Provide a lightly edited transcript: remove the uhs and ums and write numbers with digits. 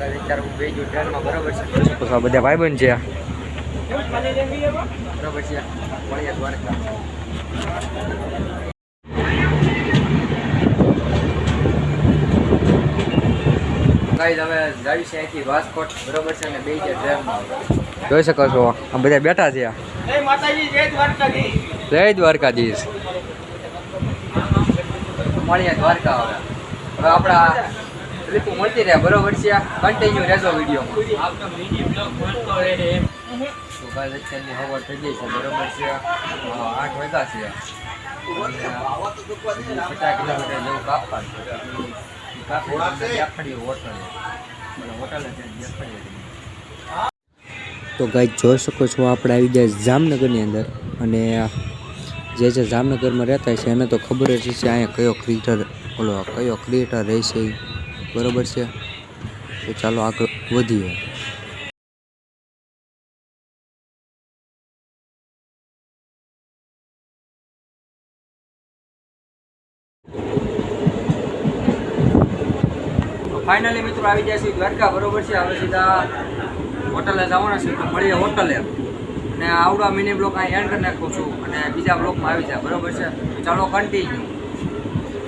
અત્યારે હું બેસી ગયો ટ્રેનમાં બરોબર છે. પછી બધા ભાઈબંધ છે બરોબર છે. મળીએ દ્વારકા. ગાઈસ હવે જાય છે અહીંથી રાજકોટ બરોબર છે. અને બે છે ટ્રેનમાં જોઈ શકો છો આ બધા બેઠા છે. જય માતાજી, જય દ્વારકાધીશ. જય દ્વારકાધીશ. મળીએ દ્વારકા. હવે આપણા ટ્રીપ મળતી રહે બરોબર છે. કન્ટિન્યુ રહેજો વિડીયોમાં. તો ગાઈસ અત્યારની ખબર થઈ ગઈ છે બરોબર છે. 8 વાગ્યા છે. 50 કિલોમીટર જેવું કાપવાનું તો ગાઈસ જોઈ શકો છો આપણે આવી ગયા જામનગરની અંદર. અને જે જામનગરમાં રહેતા છે એને તો ખબર જ છે અહીંયા કયો ક્રિએટર રહેશે બરોબર છે. તો ચાલો આગળ વધીએ. ફાઇનલી મિત્રો આવી જાય છે દ્વારકા બરોબર છે. હવે સીધા હોટલે જવાના છે. તો મળીએ હોટલે. અને આવડા મિની બ્લોક અહીં એન્ડ કરી નાખું છું અને બીજા બ્લોકમાં આવી જાય બરોબર છે. ચાલો કન્ટિન્યુ.